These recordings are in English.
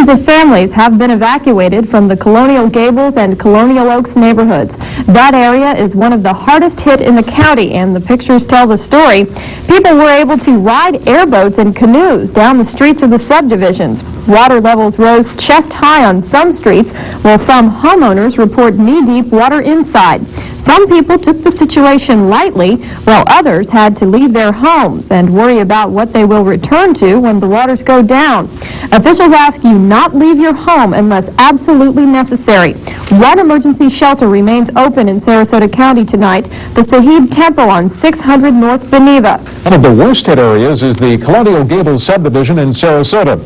Dozens of families have been evacuated from the Colonial Gables and Colonial Oaks neighborhoods. That area is one of the hardest hit in the county, and the pictures tell the story. People were able to ride airboats and canoes down the streets of the subdivisions. Water levels rose chest high on some streets, while some homeowners report knee-deep water inside. Some people took the situation lightly, while others had to leave their homes and worry about what they will return to when the waters go down. Officials ask you not leave your home unless absolutely necessary. One emergency shelter remains open in Sarasota County tonight, the Sahib Temple on 600 North Beneva. One of the worst hit areas is the Colonial Gables subdivision in Sarasota.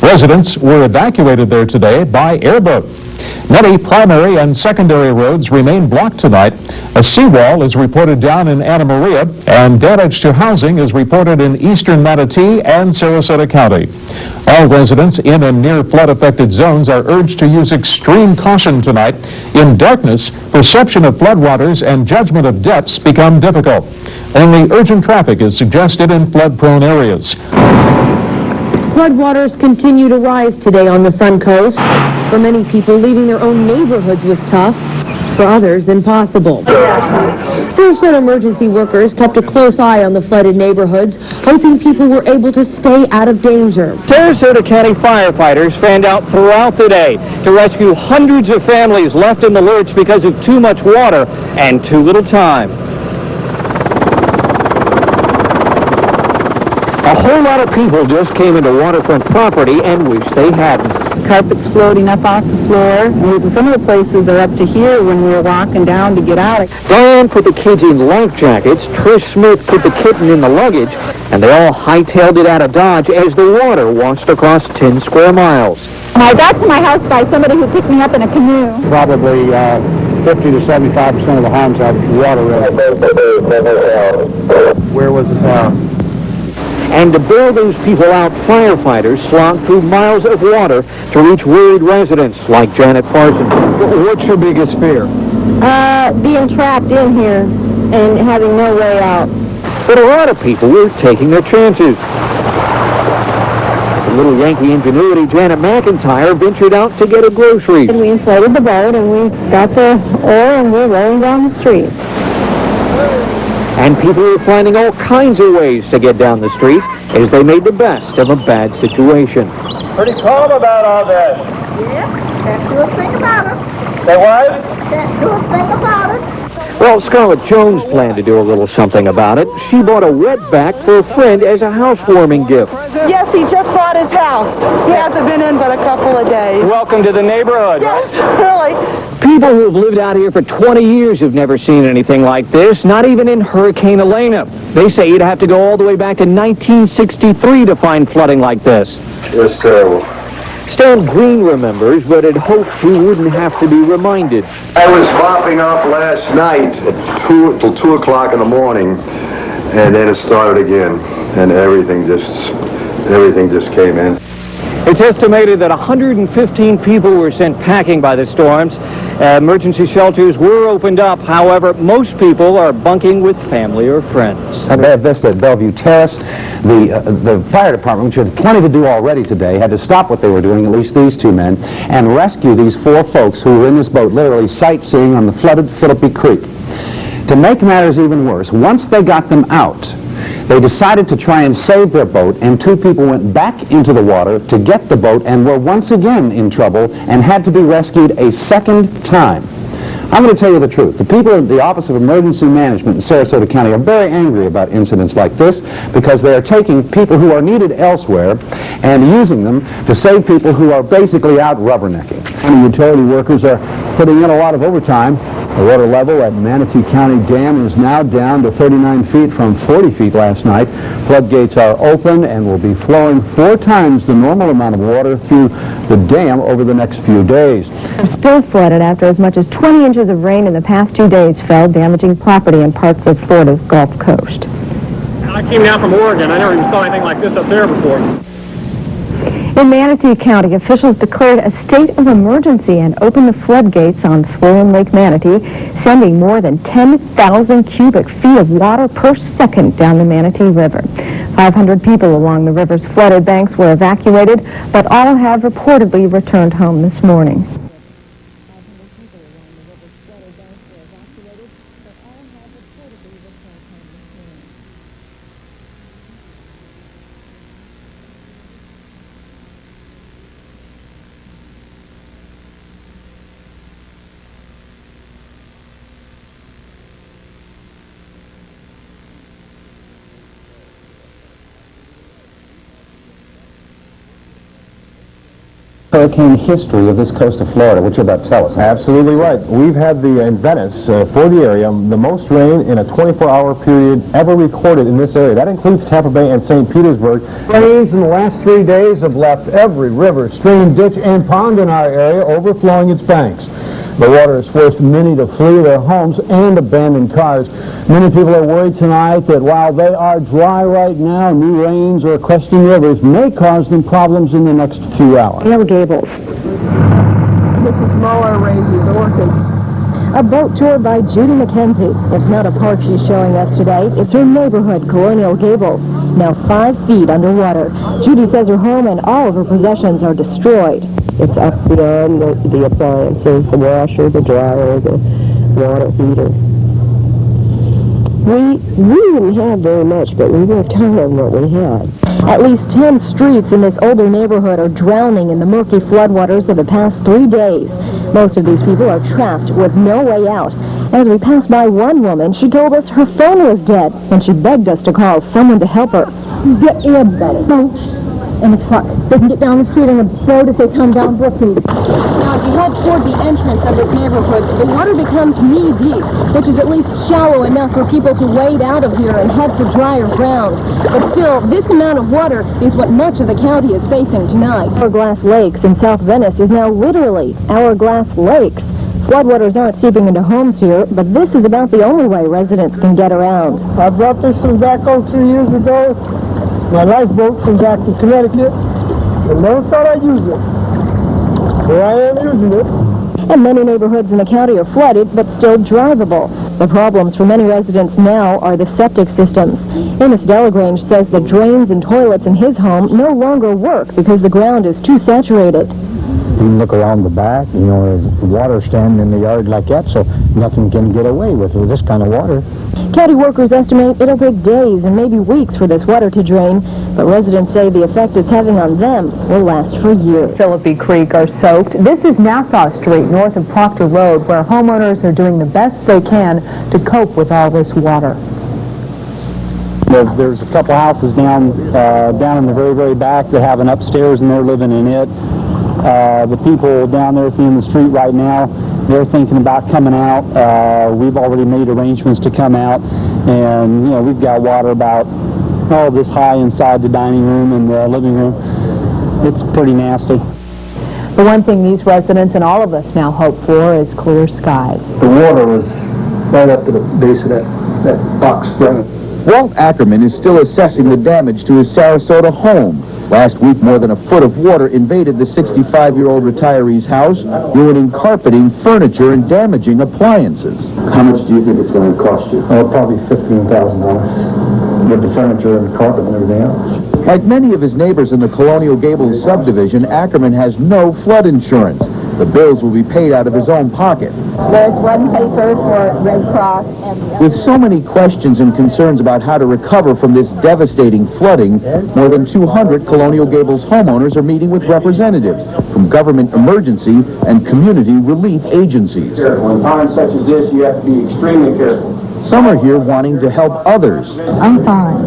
Residents were evacuated there today by airboat. Many primary and secondary roads remain blocked tonight. A seawall is reported down in Anna Maria, and damage to housing is reported in eastern Manatee and Sarasota County. All residents in and near flood-affected zones are urged to use extreme caution tonight. In darkness, perception of floodwaters and judgment of depths become difficult. Only urgent traffic is suggested in flood-prone areas. Floodwaters continue to rise today on the Sun Coast. For many people, leaving their own neighborhoods was tough. For others, impossible. Sarasota emergency workers kept a close eye on the flooded neighborhoods, hoping people were able to stay out of danger. Sarasota County firefighters fanned out throughout the day to rescue hundreds of families left in the lurch because of too much water and too little time. A whole lot of people just came into waterfront property and wish they hadn't. Carpets floating up off the floor, and some of the places are up to here when we were walking down to get out. Diane put the kids in life jackets, Trish Smith put the kitten in the luggage, and they all hightailed it out of Dodge as the water washed across 10 square miles. I got to my house by somebody who picked me up in a canoe. Probably 50 to 75% of the homes have water in it. Where was this house? And to bail those people out, firefighters slogged through miles of water to reach worried residents like Janet Parsons. What's your biggest fear? Being trapped in here and having no way out. But a lot of people were taking their chances. With a little Yankee ingenuity, Janet McIntyre ventured out to get a grocery. And we inflated the boat and we got the oar and we're rolling down the street. And people were finding all kinds of ways to get down the street as they made the best of a bad situation. Pretty calm about all this. Yeah, can't do a thing about it. Say what? Can't do a thing about it. Well, Scarlett Jones planned to do a little something about it. She bought a wetback for a friend as a housewarming gift. Yes, he just bought his house. He hasn't been in but a couple of days. Welcome to the neighborhood. Yes, really. People who have lived out here for 20 years have never seen anything like this, not even in Hurricane Elena. They say you'd have to go all the way back to 1963 to find flooding like this. It's terrible. Stan Green remembers, but had hoped he wouldn't have to be reminded. I was mopping up last night till 2 o'clock in the morning, and then it started again, and everything just came in. It's estimated that 115 people were sent packing by the storms. Emergency shelters were opened up. However, most people are bunking with family or friends. At Bay Vista at Bellevue Terrace, the fire department, which had plenty to do already today, had to stop what they were doing, at least these two men, and rescue these 4 folks who were in this boat literally sightseeing on the flooded Philippi Creek. To make matters even worse, once they got them out, They decided to try and save their boat, and two people went back into the water to get the boat and were once again in trouble and had to be rescued a second time. I'm going to tell you the truth. The people at the Office of Emergency Management in Sarasota County are very angry about incidents like this because they are taking people who are needed elsewhere and using them to save people who are basically out rubbernecking. And utility workers are putting in a lot of overtime. The water level at Manatee County Dam is now down to 39 feet from 40 feet last night. Floodgates are open and will be flowing 4 times the normal amount of water through the dam over the next few days. They're still flooded after as much as 20 inches of rain in the past 2 days fell, damaging property in parts of Florida's Gulf Coast. I came down from Oregon. I never even saw anything like this up there before. In Manatee County, officials declared a state of emergency and opened the floodgates on swollen Lake Manatee, sending more than 10,000 cubic feet of water per second down the Manatee River. 500 people along the river's flooded banks were evacuated, but all have reportedly returned home this morning. Hurricane history of this coast of Florida. What you about to tell us? Absolutely right. We've had in Venice, for the area, the most rain in a 24-hour period ever recorded in this area. That includes Tampa Bay and St. Petersburg. Rains in the last 3 days have left every river, stream, ditch, and pond in our area overflowing its banks. The water has forced many to flee their homes and abandon cars. Many people are worried tonight that while they are dry right now, new rains or cresting rivers may cause them problems in the next few hours. Gail Gables. Mrs. Muller raises orchids. A boat tour by Judy McKenzie. It's not a park she's showing us today. It's her neighborhood, Colonial Gables, now 5 feet underwater. Judy says her home and all of her possessions are destroyed. It's up beyond the appliances, the washer, the dryer, the water heater. We didn't have very much, but we worked hard on what we had. At least 10 streets in this older neighborhood are drowning in the murky floodwaters of the past 3 days. Most of these people are trapped with no way out. As we passed by one woman, she told us her phone was dead, and she begged us to call someone to help her. Get in a boat and a truck. They can get down the street in a boat if they come down Brookfield. Now, as you head toward the entrance of this neighborhood, the water becomes knee-deep, which is at least shallow enough for people to wade out of here and head for drier ground. But still, this amount of water is what much of the county is facing tonight. Hourglass Lakes in South Venice is now literally Hourglass Lakes. Floodwaters aren't seeping into homes here, but this is about the only way residents can get around. I brought this from back 3 years ago, my lifeboat from back to Connecticut, and never thought I'd use it. Here I am using it. And many neighborhoods in the county are flooded, but still drivable. The problems for many residents now are the septic systems. Amos Delagrange says the drains and toilets in his home no longer work because the ground is too saturated. You can look around the back, there's water standing in the yard like that, so nothing can get away with this kind of water. County workers estimate it'll take days and maybe weeks for this water to drain, but residents say the effect it's having on them will last for years. Philippi Creek are soaked. This is Nassau Street, north of Proctor Road, where homeowners are doing the best they can to cope with all this water. There's a couple houses down in the very, very back that have an upstairs, and they're living in it. The people down there in the street right now, they're thinking about coming out. We've already made arrangements to come out, and we've got water about this high inside the dining room and the living room. It's pretty nasty. The one thing these residents and all of us now hope for is clear skies. The water was right up to the base of that box spring. Walt Ackerman is still assessing the damage to his Sarasota home. Last week, more than a foot of water invaded the 65-year-old retiree's house, ruining carpeting, furniture, and damaging appliances. How much do you think it's going to cost you? Oh, probably $15,000 with the furniture and the carpet and everything else. Like many of his neighbors in the Colonial Gables subdivision, Ackerman has no flood insurance. The bills will be paid out of his own pocket. There's one paper for Red Cross and the other. With so many questions and concerns about how to recover from this devastating flooding, more than 200 Colonial Gables homeowners are meeting with representatives from government emergency and community relief agencies. When times such as this, you have to be extremely careful. Some are here wanting to help others. I'm fine.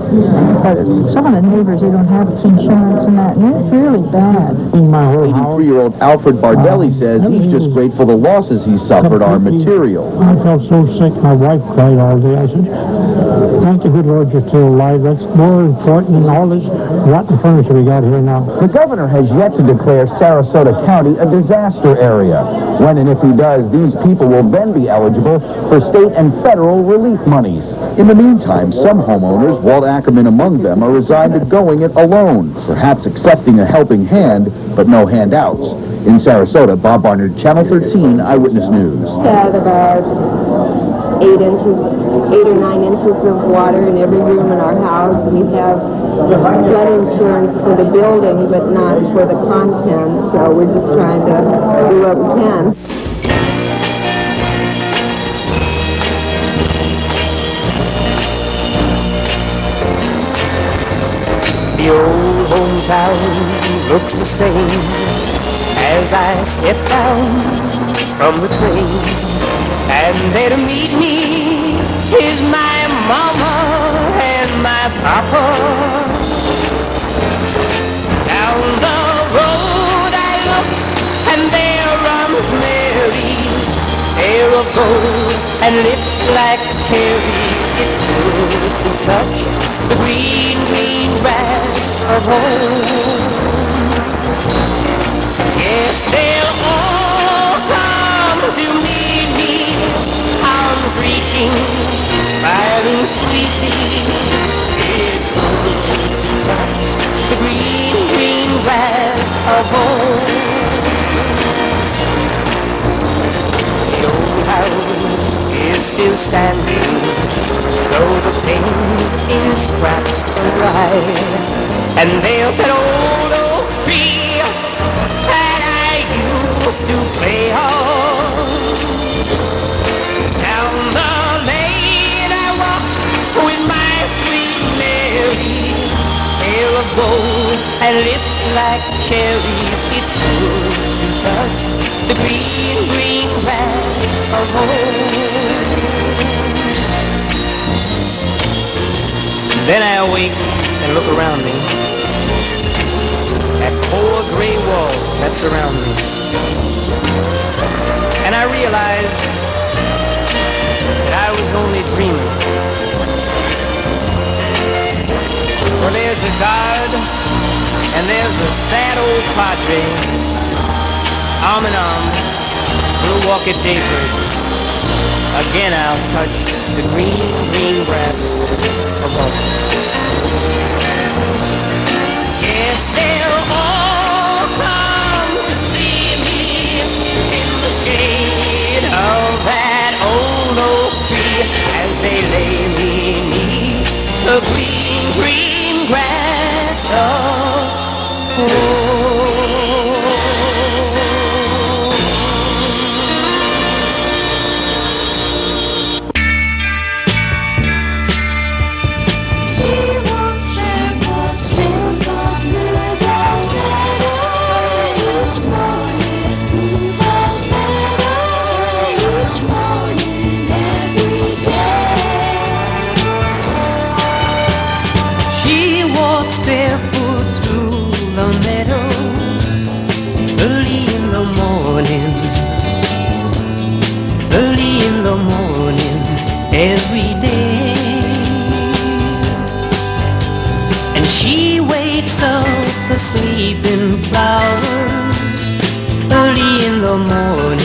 But some of the neighbors, they don't have insurance and that, and it's really bad. 83-year-old Alfred Bardelli says he's just grateful the losses he suffered are material. I felt so sick, my wife cried all day. I said, thank the good Lord you're still alive. That's more important than all this rotten furniture we got here now. The governor has yet to declare Sarasota County a disaster area. When and if he does, these people will then be eligible for state and federal relief monies. In the meantime, some homeowners, Walt Ackerman among them, are resigned to going it alone, perhaps accepting a helping hand, but no handouts. In Sarasota, Bob Barnard, Channel 13 Eyewitness News. Had about 8 or 9 inches of water in every room in our house. We have flood insurance for the building, but not for the contents, so we're just trying to do what we can. The old hometown looks the same as I step down from the train. And there to meet me is my mama and my papa. Down the road I look and there runs Mary, hair of gold and lips like cherries. It's good to touch the green, green grass of home. Yes, they'll all come to meet me, arms reaching, smiling sweetly. It's good to touch the green, green grass of home. The old house is still standing, though the paint is scratched and dry. And there's that old oak tree that I used to play on. Down the lane I walk with my sweet Mary, hair of gold and lips like cherries. It's good to touch the green, green grass of home. Then I awake and look around me at 4 gray walls that surround me. And I realize that I was only dreaming. For there's a God and there's a sad old padre. Arm in arm, we'll walk at daybreak. Again I'll touch the green, green grass of home. Yes, they'll all come to see me in the shade of that old oak tree as they lay me beneath the green, green grass of home. Early in the morning, every day. And she wakes up the sleeping flowers early in the morning.